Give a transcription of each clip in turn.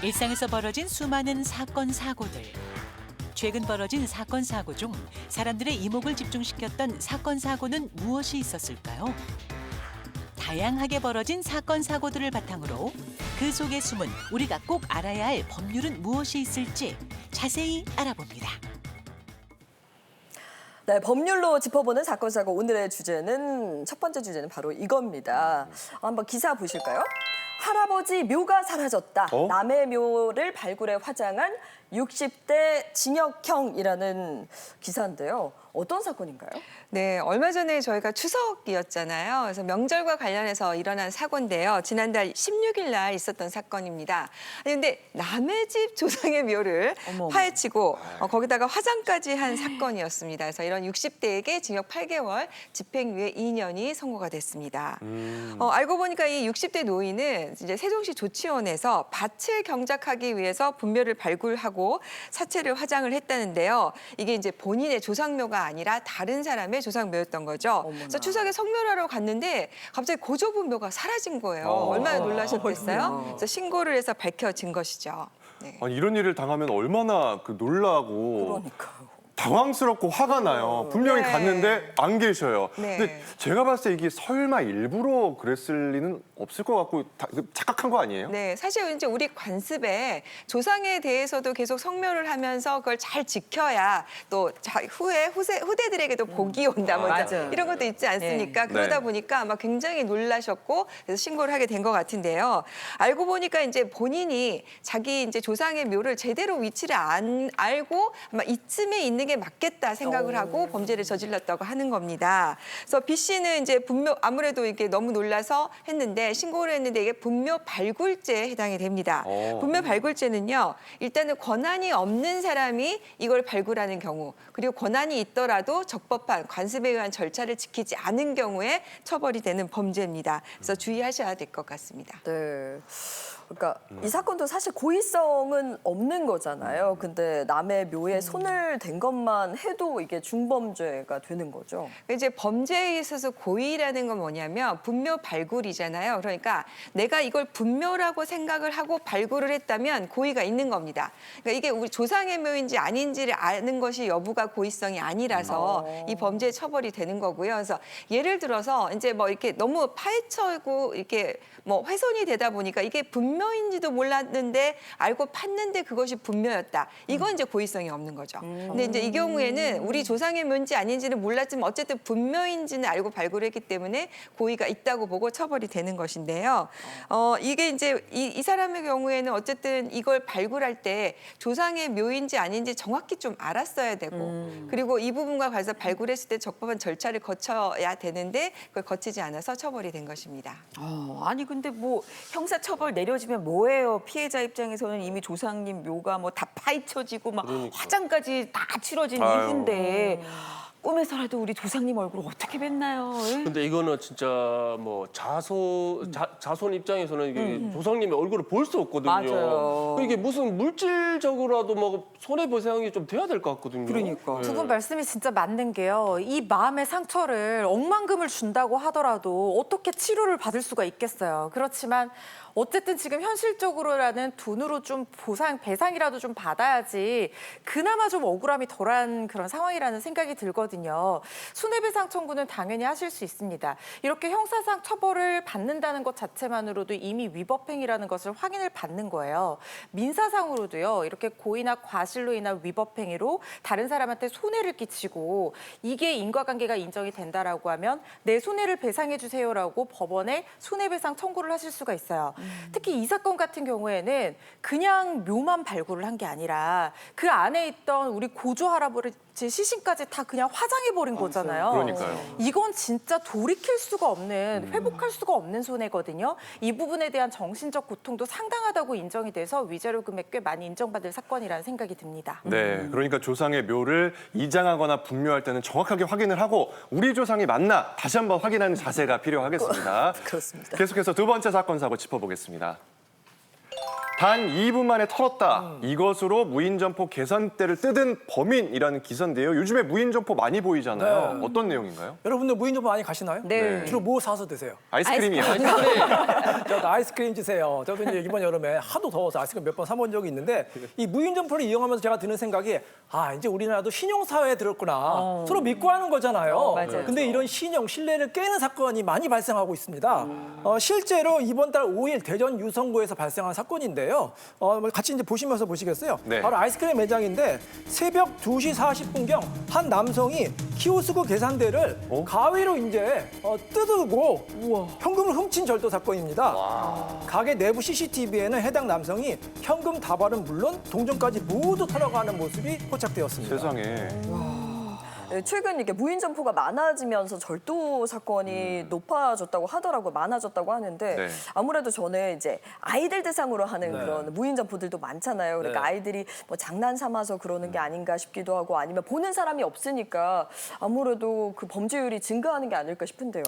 일상에서 벌어진 수많은 사건, 사고들. 최근 벌어진 사건, 사고 중 사람들의 이목을 집중시켰던 사건, 사고는 무엇이 있었을까요? 다양하게 벌어진 사건, 사고들을 바탕으로 그 속에 숨은 우리가 꼭 알아야 할 법률은 무엇이 있을지 자세히 알아봅니다. 네, 법률로 짚어보는 사건, 사고. 오늘의 주제는, 첫 번째 주제는 바로 이겁니다. 한번 기사 보실까요? 할아버지 묘가 사라졌다. 남의 묘를 발굴해 화장한 60대 징역형이라는 기사인데요. 어떤 사건인가요? 네, 얼마 전에 저희가 추석이었잖아요. 그래서 명절과 관련해서 일어난 사고인데요. 지난달 16일 날 있었던 사건입니다. 그런데 남의 집 조상의 묘를 파헤치고 거기다가 화장까지 한 사건이었습니다. 그래서 이런 60대에게 징역 8개월, 집행유예 2년이 선고가 됐습니다. 알고 보니까 이 60대 노인은 이제 세종시 조치원에서 밭을 경작하기 위해서 분묘를 발굴하고 사체를 화장을 했다는데요. 이게 이제 본인의 조상묘가 아니라 다른 사람의 조상묘였던 거죠. 어머나. 그래서 추석에 성묘하러 갔는데 갑자기 고조분 묘가 사라진 거예요. 얼마나 놀라셨겠어요? 그래서 신고를 해서 밝혀진 것이죠. 네. 아니, 이런 일을 당하면 얼마나 놀라고 그러니까요. 당황스럽고 화가 나요. 분명히 네. 갔는데 안 계셔요. 네. 근데 제가 봤을 때 이게 설마 일부러 그랬을 리는 없을 것 같고 착각한 거 아니에요? 네, 사실 이제 우리 관습에 조상에 대해서도 계속 성묘를 하면서 그걸 잘 지켜야 또 후대들에게도 복이 온다. 뭐 맞아요. 이런 것도 있지 않습니까? 네. 그러다 네. 보니까 아마 굉장히 놀라셨고 그래서 신고를 하게 된 것 같은데요. 알고 보니까 이제 본인이 자기 이제 조상의 묘를 제대로 위치를 안 알고 아마 이쯤에 있는 게 맞겠다 생각을 하고 범죄를 저질렀다고 하는 겁니다. 그래서 B 씨는 이제 분묘 아무래도 이게 너무 놀라서 했는데 신고를 했는데 이게 분묘 발굴죄에 해당이 됩니다. 분묘 발굴죄는요. 일단은 권한이 없는 사람이 이걸 발굴하는 경우 그리고 권한이 있더라도 적법한 관습에 의한 절차를 지키지 않은 경우에 처벌이 되는 범죄입니다. 그래서 주의하셔야 될 것 같습니다. 네. 그러니까 이 사건도 사실 고의성은 없는 거잖아요. 근데 남의 묘에 손을 댄 것만 해도 이게 중범죄가 되는 거죠. 이제 범죄에 있어서 고의라는 건 뭐냐면 분묘 발굴이잖아요. 그러니까 내가 이걸 분묘라고 생각을 하고 발굴을 했다면 고의가 있는 겁니다. 그러니까 이게 우리 조상의 묘인지 아닌지를 아는 것이 여부가 고의성이 아니라서 이 범죄에 처벌이 되는 거고요. 그래서 예를 들어서 이제 뭐 이렇게 너무 파헤쳐고 이렇게 뭐 훼손이 되다 보니까 이게 분묘인지도 몰랐는데 알고 팠는데 그것이 분묘였다. 이건 이제 고의성이 없는 거죠. 근데 이제 이 경우에는 우리 조상의 묘인지 아닌지는 몰랐지만 어쨌든 분묘인지는 알고 발굴했기 때문에 고의가 있다고 보고 처벌이 되는 것인데요. 이게 이제 이 사람의 경우에는 어쨌든 이걸 발굴할 때 조상의 묘인지 아닌지 정확히 좀 알았어야 되고 그리고 이 부분과 관해서 발굴했을 때 적법한 절차를 거쳐야 되는데 그걸 거치지 않아서 처벌이 된 것입니다. 아니 근데 뭐 형사처벌 내려지면 뭐예요? 피해자 입장에서는 이미 조상님 묘가 뭐 다 파헤쳐지고 막 화장까지 다 치러진 아유. 이후인데 꿈에서라도 우리 조상님 얼굴 어떻게 뵀나요? 예? 근데 이거는 진짜 뭐 자손 입장에서는 이게 조상님의 얼굴을 볼 수 없거든요. 맞아요. 이게 무슨 물질적으로라도 뭐 손해배상이 좀 돼야 될 것 같거든요. 그러니까. 네. 두 분 말씀이 진짜 맞는 게요. 이 마음의 상처를 억만금을 준다고 하더라도 어떻게 치료를 받을 수가 있겠어요. 그렇지만 어쨌든 지금 현실적으로라는 돈으로 좀 배상이라도 좀 받아야지 그나마 좀 억울함이 덜한 그런 상황이라는 생각이 들거든요. 손해배상 청구는 당연히 하실 수 있습니다. 이렇게 형사상 처벌을 받는다는 것 자체만으로도 이미 위법행위라는 것을 확인을 받는 거예요. 민사상으로도요. 이렇게 고의나 과실로 인한 위법행위로 다른 사람한테 손해를 끼치고 이게 인과관계가 인정이 된다라고 하면 내 손해를 배상해 주세요라고 법원에 손해배상 청구를 하실 수가 있어요. 특히 이 사건 같은 경우에는 그냥 묘만 발굴을 한 게 아니라 그 안에 있던 우리 고조 할아버지 시신까지 다 그냥 화장해버린 거잖아요. 그러니까요. 이건 진짜 돌이킬 수가 없는, 회복할 수가 없는 손해거든요. 이 부분에 대한 정신적 고통도 상당하다고 인정이 돼서 위자료 금액 꽤 많이 인정받을 사건이라는 생각이 듭니다. 네, 그러니까 조상의 묘를 이장하거나 분묘할 때는 정확하게 확인을 하고 우리 조상이 맞나 다시 한번 확인하는 자세가 필요하겠습니다. 그렇습니다. 계속해서 두 번째 사건 사고 짚어보겠습니다. 단 2분 만에 털었다. 이것으로 무인점포 계산대를 뜯은 범인이라는 기사인데요. 요즘에 무인점포 많이 보이잖아요. 네. 어떤 내용인가요? 여러분들 무인점포 많이 가시나요? 네. 주로 뭐 사서 드세요? 아이스크림이요. 저도 아이스크림 주세요. 저도 이제 이번 여름에 하도 더워서 아이스크림 몇 번 사본 적이 있는데 이 무인점포를 이용하면서 제가 드는 생각이 이제 우리나라도 신용사회에 들었구나. 서로 믿고 하는 거잖아요. 맞아요. 근데 이런 신뢰를 깨는 사건이 많이 발생하고 있습니다. 실제로 이번 달 5일 대전 유성구에서 발생한 사건인데요. 같이 이제 보시면서 보시겠어요? 네. 바로 아이스크림 매장인데 새벽 2시 40분경 한 남성이 키오스크 계산대를 가위로 이제 뜯고 현금을 훔친 절도 사건입니다. 가게 내부 CCTV에는 해당 남성이 현금 다발은 물론 동전까지 모두 털어가는 모습이 포착되었습니다. 세상에. 네, 최근 이렇게 무인 점포가 많아지면서 절도 사건이 높아졌다고 하더라고요. 많아졌다고 하는데 네. 아무래도 저는 이제 아이들 대상으로 하는 네. 그런 무인 점포들도 많잖아요. 그러니까 네. 아이들이 뭐 장난 삼아서 그러는 게 아닌가 싶기도 하고 아니면 보는 사람이 없으니까 아무래도 그 범죄율이 증가하는 게 아닐까 싶은데요.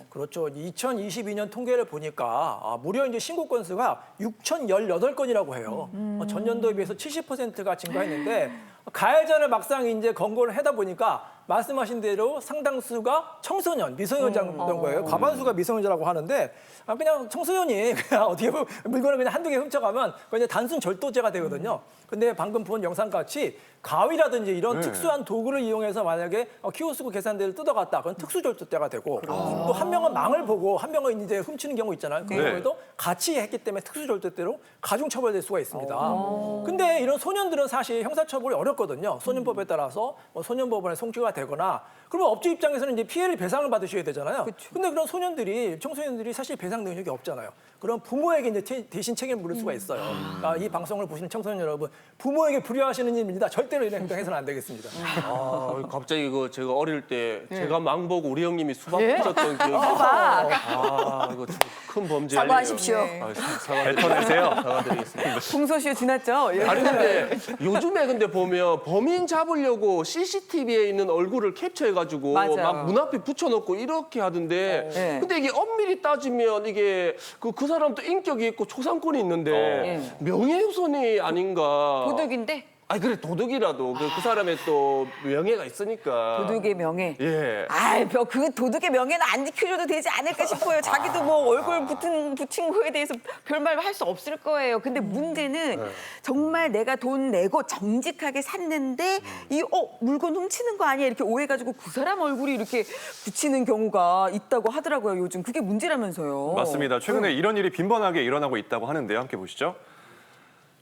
그렇죠. 2022년 통계를 보니까 무려 이제 신고 건수가 6,018건이라고 해요. 전년도에 비해서 70%가 증가했는데 가해자를 막상 이제 검거를 하다 보니까 말씀하신 대로 상당수가 청소년, 미성년자인 거예요. 과반수가 미성년자라고 하는데 그냥 청소년이 그냥 어떻게 보면 물건을 그냥 한두 개 훔쳐가면 그냥 단순 절도죄가 되거든요. 근데 방금 본 영상 같이 가위라든지 이런 특수한 도구를 이용해서 만약에 키오스크 계산대를 뜯어갔다. 그건 특수절도죄가 되고 또 한 명은 망을 보고 한 명은 이제 훔치는 경우 있잖아요. 그런 네. 경우에도 같이 했기 때문에 특수절도죄로 가중처벌될 수가 있습니다. 근데 이런 소년들은 사실 형사처벌이 어렵거든요. 소년법에 따라서 소년법원에 송치가 되거나 그러면 업주 입장에서는 이제 피해를 배상을 받으셔야 되잖아요. 근데 그런 소년들이 청소년들이 사실 배상 능력이 없잖아요. 그럼 부모에게 이제 대신 책임을 물을 수가 있어요. 그러니까 이 방송을 보시는 청소년 여러분, 부모에게 불효하시는 일입니다. 절대로 이런 행동해서는 안 되겠습니다. 갑자기 제가 어릴 때 제가 망 보고 우리 형님이 수박 붙였던 기억이 이거 큰 범죄 사과하십시오. 뱉어내세요. 사과드리겠습니다. 풍소시효 지났죠? 예. 아니 근데 요즘에 근데 보면 범인 잡으려고 CCTV에 있는 얼굴을 캡처해가지고 맞아요. 막 문 앞에 붙여놓고 이렇게 하던데 네. 근데 이게 엄밀히 따지면 이게 그 사람도 인격이 있고 초상권이 있는데 명예훼손이 아닌가. 도둑인데 아니 그래 도둑이라도 그 사람의 또 명예가 있으니까. 도둑의 명예. 예. 그 도둑의 명예는 안 지켜줘도 되지 않을까 싶어요. 자기도 뭐 얼굴 붙인 거에 대해서 별말 할 수 없을 거예요. 근데 문제는 정말 내가 돈 내고 정직하게 샀는데 물건 훔치는 거 아니야 이렇게 오해가지고 그 사람 얼굴이 이렇게 붙이는 경우가 있다고 하더라고요. 요즘 그게 문제라면서요. 맞습니다. 최근에 이런 일이 빈번하게 일어나고 있다고 하는데요. 함께 보시죠.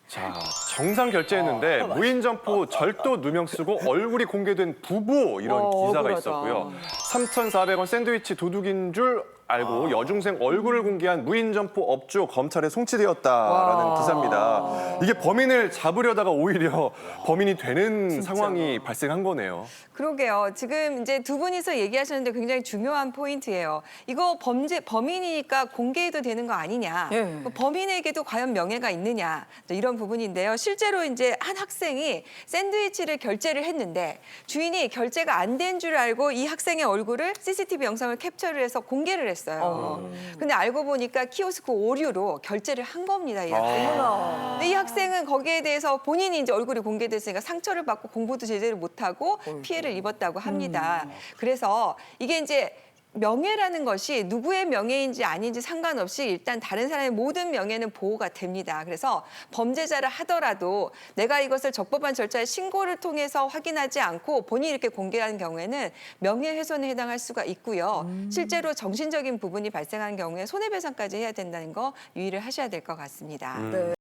자, 정상 결제했는데 무인점포 절도 누명 쓰고 얼굴이 공개된 부부 이런 기사가 억울하다. 있었고요. 3,400원 샌드위치 도둑인 줄 알고 여중생 얼굴을 공개한 무인점포 업주 검찰에 송치되었다라는 기사입니다. 이게 범인을 잡으려다가 오히려 범인이 되는 상황이 발생한 거네요. 그러게요. 지금 이제 두 분이서 얘기하셨는데 굉장히 중요한 포인트예요. 이거 범인이니까 공개해도 되는 거 아니냐. 예. 범인에게도 과연 명예가 있느냐. 이런 부분인데요. 실제로 이제 한 학생이 샌드위치를 결제를 했는데 주인이 결제가 안 된 줄 알고 이 학생의 얼굴을 CCTV 영상을 캡처를 해서 공개를 했어요. 근데 알고 보니까 키오스크 오류로 결제를 한 겁니다. 이 학생은. 근데 이 학생은 거기에 대해서 본인이 이제 얼굴이 공개됐으니까 상처를 받고 공부도 제대로 못하고 피해를 입었다고 합니다. 그래서 이게 이제 명예라는 것이 누구의 명예인지 아닌지 상관없이 일단 다른 사람의 모든 명예는 보호가 됩니다. 그래서 범죄자를 하더라도 내가 이것을 적법한 절차의 신고를 통해서 확인하지 않고 본인이 이렇게 공개하는 경우에는 명예훼손에 해당할 수가 있고요. 실제로 정신적인 부분이 발생한 경우에 손해배상까지 해야 된다는 거 유의를 하셔야 될 것 같습니다. 네.